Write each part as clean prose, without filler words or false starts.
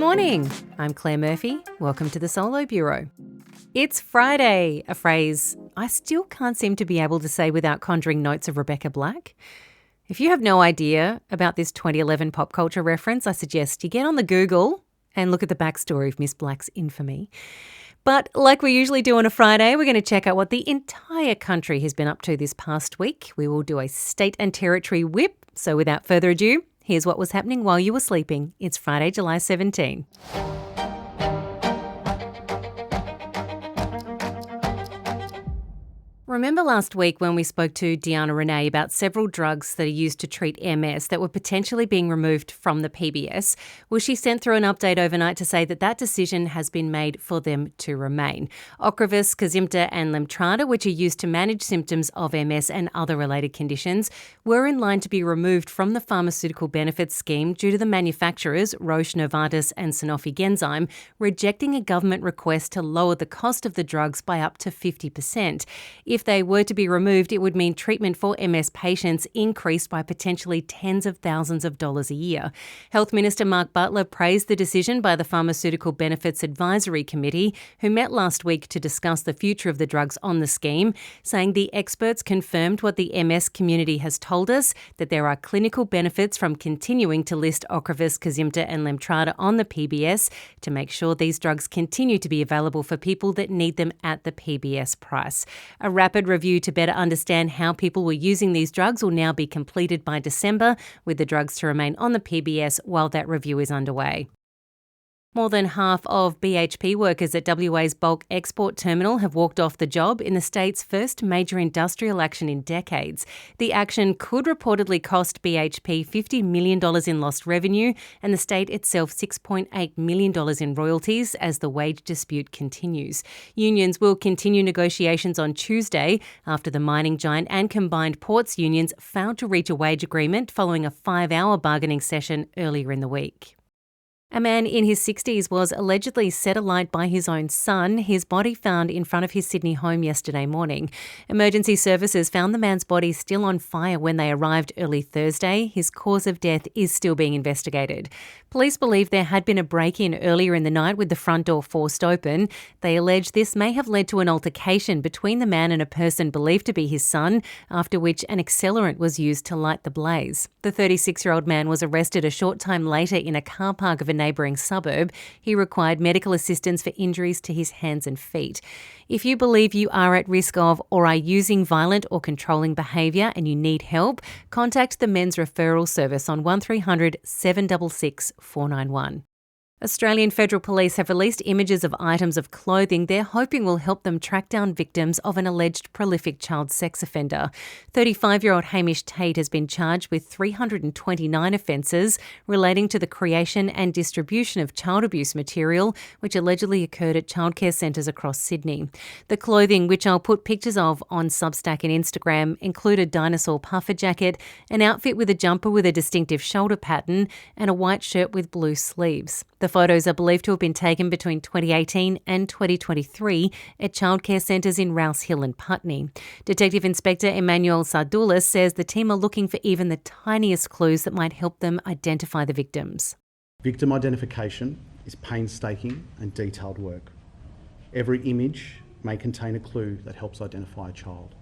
morning. I'm Claire Murphy. Welcome to the Solo Bureau. It's Friday, a phrase I still can't seem to be able to say without conjuring notes of Rebecca Black. If you have no idea about this 2011 pop culture reference, I suggest you get on the Google and look at the backstory of Miss Black's infamy. But like we usually do on a Friday, we're going to check out what the entire country has been up to this past week. We will do a state and territory whip. So without further ado, here's what was happening while you were sleeping. It's Friday, July 17. Remember last week when we spoke to Deanna Renee about several drugs that are used to treat MS that were potentially being removed from the PBS? Well, she sent through an update overnight to say that decision has been made for them to remain. Ocrevus, Kesimpta and Lemtrada, which are used to manage symptoms of MS and other related conditions, were in line to be removed from the pharmaceutical benefits scheme due to the manufacturers, Roche, Novartis and Sanofi Genzyme, rejecting a government request to lower the cost of the drugs by up to 50%. If they were to be removed, it would mean treatment for MS patients increased by potentially tens of thousands of dollars a year. Health Minister Mark Butler praised the decision by the Pharmaceutical Benefits Advisory Committee, who met last week to discuss the future of the drugs on the scheme, saying the experts confirmed what the MS community has told us, that there are clinical benefits from continuing to list Ocrevus, Kesimpta and Lemtrada on the PBS to make sure these drugs continue to be available for people that need them at the PBS price. A rapid review to better understand how people were using these drugs will now be completed by December, with the drugs to remain on the PBS while that review is underway. More than half of BHP workers at WA's bulk export terminal have walked off the job in the state's first major industrial action in decades. The action could reportedly cost BHP $50 million in lost revenue and the state itself $6.8 million in royalties as the wage dispute continues. Unions will continue negotiations on Tuesday after the mining giant and combined ports unions failed to reach a wage agreement following a 5-hour bargaining session earlier in the week. A man in his 60s was allegedly set alight by his own son, his body found in front of his Sydney home yesterday morning. Emergency services found the man's body still on fire when they arrived early Thursday. His cause of death is still being investigated. Police believe there had been a break-in earlier in the night with the front door forced open. They allege this may have led to an altercation between the man and a person believed to be his son, after which an accelerant was used to light the blaze. The 36-year-old man was arrested a short time later in a car park of a neighbouring suburb. He required medical assistance for injuries to his hands and feet. If you believe you are at risk of or are using violent or controlling behaviour and you need help, contact the Men's Referral Service on 1300 766 491. Australian Federal Police have released images of items of clothing they're hoping will help them track down victims of an alleged prolific child sex offender. 35-year-old Hamish Tate has been charged with 329 offences relating to the creation and distribution of child abuse material, which allegedly occurred at childcare centres across Sydney. The clothing, which I'll put pictures of on Substack and Instagram, included dinosaur puffer jacket, an outfit with a jumper with a distinctive shoulder pattern, and a white shirt with blue sleeves. The photos are believed to have been taken between 2018 and 2023 at childcare centres in Rouse Hill and Putney. Detective Inspector Emmanuel Sardoulis says the team are looking for even the tiniest clues that might help them identify the victims. Victim identification is painstaking and detailed work. Every image may contain a clue that helps identify a child.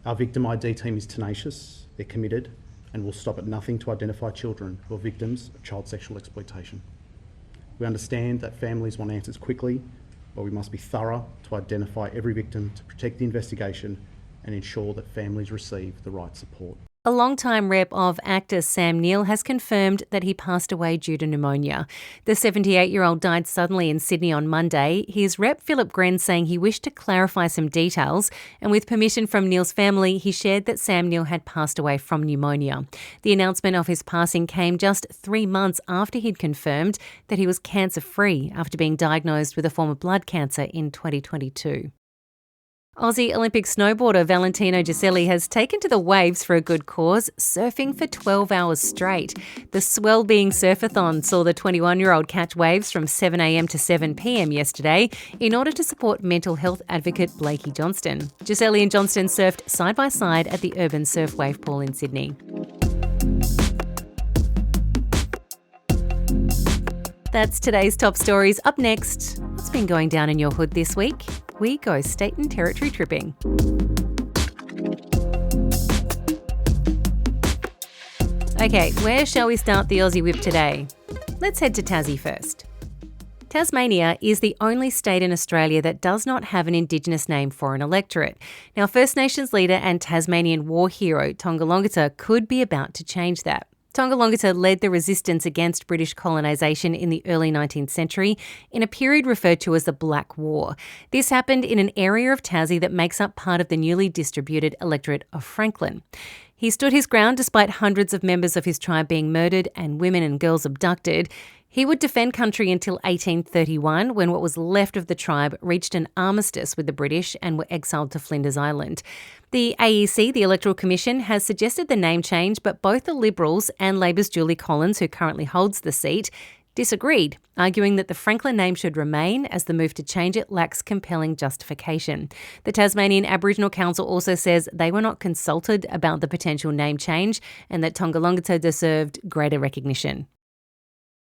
Our victim ID team is tenacious, they're committed, and will stop at nothing to identify children who are victims of child sexual exploitation. We understand that families want answers quickly, but we must be thorough to identify every victim to protect the investigation and ensure that families receive the right support. A long-time rep of actor Sam Neill has confirmed that he passed away due to pneumonia. The 78-year-old died suddenly in Sydney on Monday. His rep Philip Gren saying he wished to clarify some details, and with permission from Neill's family, he shared that Sam Neill had passed away from pneumonia. The announcement of his passing came just 3 months after he'd confirmed that he was cancer-free after being diagnosed with a form of blood cancer in 2022. Aussie Olympic snowboarder Valentino Giselli has taken to the waves for a good cause, surfing for 12 hours straight. The Swell Being Surfathon saw the 21-year-old catch waves from 7 a.m. to 7 p.m. yesterday in order to support mental health advocate Blakey Johnston. Giselli and Johnston surfed side by side at the Urban Surf Wave Pool in Sydney. That's today's top stories. Up next, what's been going down in your hood this week? We go state and territory tripping. Okay, where shall we start the Aussie Whip today? Let's head to Tassie first. Tasmania is the only state in Australia that does not have an Indigenous name for an electorate. Now, First Nations leader and Tasmanian war hero Tonga could be about to change that. Tonga led the resistance against British colonisation in the early 19th century in a period referred to as the Black War. This happened in an area of Tassie that makes up part of the newly distributed electorate of Franklin. He stood his ground despite hundreds of members of his tribe being murdered and women and girls abducted. He would defend country until 1831, when what was left of the tribe reached an armistice with the British and were exiled to Flinders Island. The AEC, the Electoral Commission, has suggested the name change, but both the Liberals and Labor's Julie Collins, who currently holds the seat, disagreed, arguing that the Franklin name should remain as the move to change it lacks compelling justification. The Tasmanian Aboriginal Council also says they were not consulted about the potential name change and that Tonga deserved greater recognition.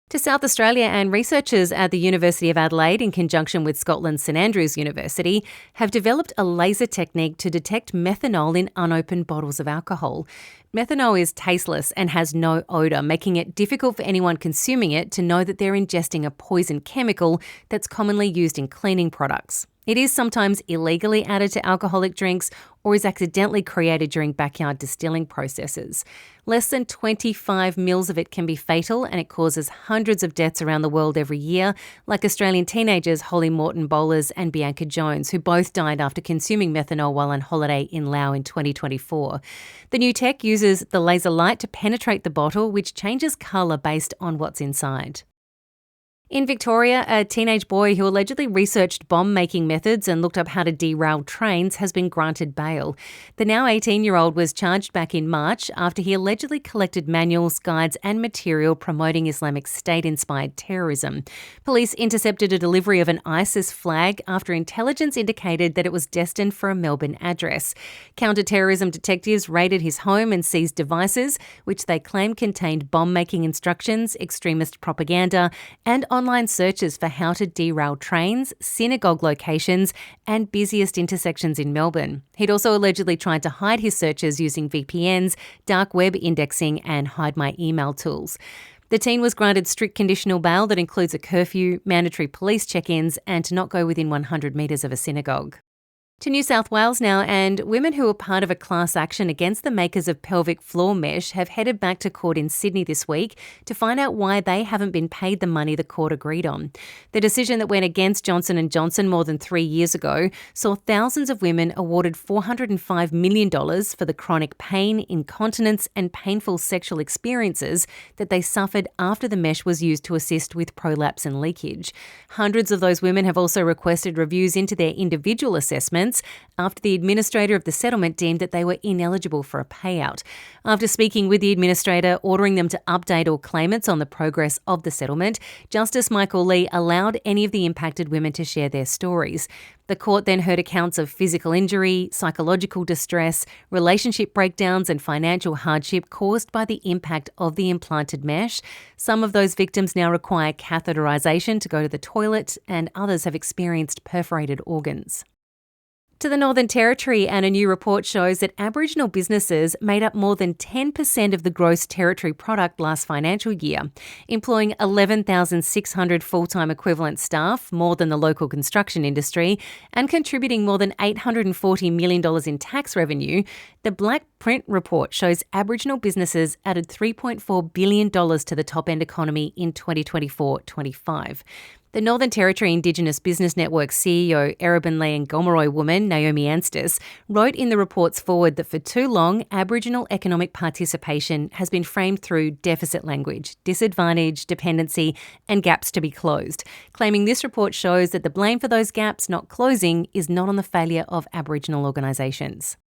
To South Australia, and researchers at the University of Adelaide, in conjunction with Scotland's St Andrews University, have developed a laser technique to detect methanol in unopened bottles of alcohol. Methanol is tasteless and has no odour, making it difficult for anyone consuming it to know that they're ingesting a poison chemical that's commonly used in cleaning products. It is sometimes illegally added to alcoholic drinks or is accidentally created during backyard distilling processes. Less than 25 mils of it can be fatal, and it causes hundreds of deaths around the world every year, like Australian teenagers Holly Morton Bowlers and Bianca Jones, who both died after consuming methanol while on holiday in Laos in 2024. The new tech uses the laser light to penetrate the bottle, which changes colour based on what's inside. In Victoria, a teenage boy who allegedly researched bomb-making methods and looked up how to derail trains has been granted bail. The now 18-year-old was charged back in March after he allegedly collected manuals, guides and material promoting Islamic State-inspired terrorism. Police intercepted a delivery of an ISIS flag after intelligence indicated that it was destined for a Melbourne address. Counter-terrorism detectives raided his home and seized devices, which they claim contained bomb-making instructions, extremist propaganda and online searches for how to derail trains, synagogue locations and busiest intersections in Melbourne. He'd also allegedly tried to hide his searches using VPNs, dark web indexing and hide my email tools. The teen was granted strict conditional bail that includes a curfew, mandatory police check-ins and to not go within 100 metres of a synagogue. To New South Wales now, and women who are part of a class action against the makers of pelvic floor mesh have headed back to court in Sydney this week to find out why they haven't been paid the money the court agreed on. The decision that went against Johnson & Johnson more than 3 years ago saw thousands of women awarded $405 million for the chronic pain, incontinence and painful sexual experiences that they suffered after the mesh was used to assist with prolapse and leakage. Hundreds of those women have also requested reviews into their individual assessments after the administrator of the settlement deemed that they were ineligible for a payout. After speaking with the administrator, ordering them to update all claimants on the progress of the settlement, Justice Michael Lee allowed any of the impacted women to share their stories. The court then heard accounts of physical injury, psychological distress, relationship breakdowns and financial hardship caused by the impact of the implanted mesh. Some of those victims now require catheterisation to go to the toilet, and others have experienced perforated organs. To the Northern Territory, and a new report shows that Aboriginal businesses made up more than 10% of the gross territory product last financial year, employing 11,600 full-time equivalent staff, more than the local construction industry, and contributing more than $840 million in tax revenue. The Black Print report shows Aboriginal businesses added $3.4 billion to the top-end economy in 2024-25. The Northern Territory Indigenous Business Network CEO, Erebinle and Gomeroi woman Naomi Anstis, wrote in the report's foreword that for too long, Aboriginal economic participation has been framed through deficit language, disadvantage, dependency and gaps to be closed, claiming this report shows that the blame for those gaps not closing is not on the failure of Aboriginal organisations.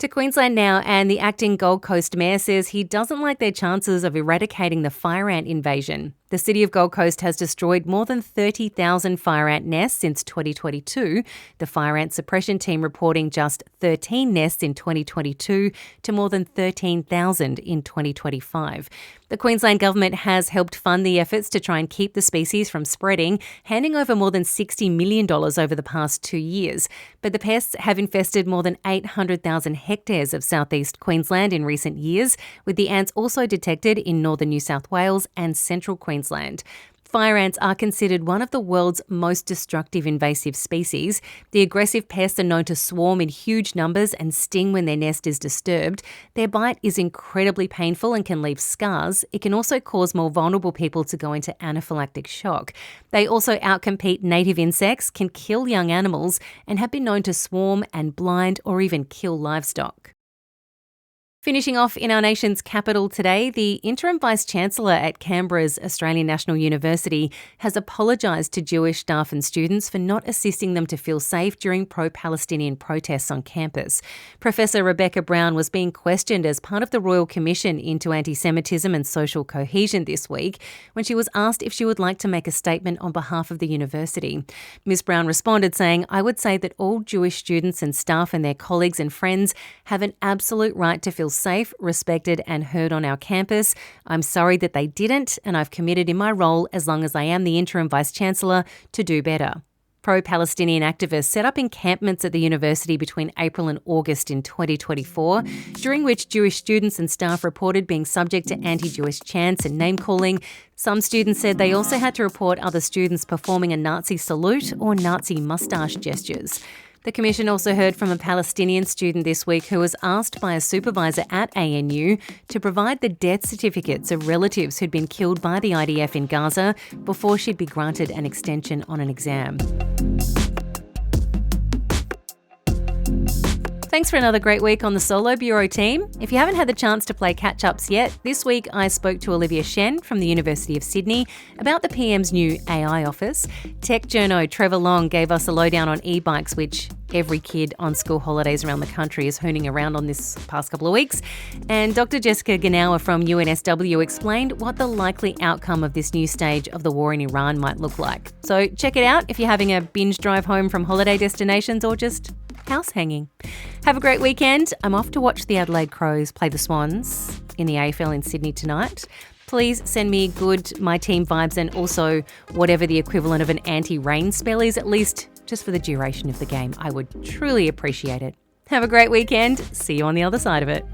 To Queensland now, and the acting Gold Coast Mayor says he doesn't like their chances of eradicating the fire ant invasion. The city of Gold Coast has destroyed more than 30,000 fire ant nests since 2022, the fire ant suppression team reporting just 13 nests in 2022 to more than 13,000 in 2025. The Queensland Government has helped fund the efforts to try and keep the species from spreading, handing over more than $60 million over the past 2 years. But the pests have infested more than 800,000 hectares of southeast Queensland in recent years, with the ants also detected in northern New South Wales and central Queensland. Fire ants are considered one of the world's most destructive invasive species. The aggressive pests are known to swarm in huge numbers and sting when their nest is disturbed. Their bite is incredibly painful and can leave scars. It can also cause more vulnerable people to go into anaphylactic shock. They also outcompete native insects, can kill young animals, and have been known to swarm and blind or even kill livestock. Finishing off in our nation's capital today, the interim Vice-Chancellor at Canberra's Australian National University has apologised to Jewish staff and students for not assisting them to feel safe during pro-Palestinian protests on campus. Professor Rebecca Brown was being questioned as part of the Royal Commission into Anti-Semitism and Social Cohesion this week when she was asked if she would like to make a statement on behalf of the university. Ms Brown responded saying, "I would say that all Jewish students and staff and their colleagues and friends have an absolute right to feel safe, respected and heard on our campus. I'm sorry that they didn't, and I've committed in my role, as long as I am the interim Vice-Chancellor, to do better." Pro-Palestinian activists set up encampments at the university between April and August in 2024, during which Jewish students and staff reported being subject to anti-Jewish chants and name-calling. Some students said they also had to report other students performing a Nazi salute or Nazi moustache gestures. The Commission also heard from a Palestinian student this week who was asked by a supervisor at ANU to provide the death certificates of relatives who'd been killed by the IDF in Gaza before she'd be granted an extension on an exam. Thanks for another great week on the Solo Bureau team. If you haven't had the chance to play catch-ups yet, this week I spoke to Olivia Shen from the University of Sydney about the PM's new AI office. Tech journo Trevor Long gave us a lowdown on e-bikes, which every kid on school holidays around the country is hooning around on this past couple of weeks. And Dr. Jessica Ganawa from UNSW explained what the likely outcome of this new stage of the war in Iran might look like. So check it out if you're having a binge drive home from holiday destinations or just house hanging. Have a great weekend. I'm off to watch the Adelaide Crows play the Swans in the AFL in Sydney tonight. Please send me good My Team vibes and also whatever the equivalent of an anti-rain spell is, at least just for the duration of the game. I would truly appreciate it. Have a great weekend. See you on the other side of it.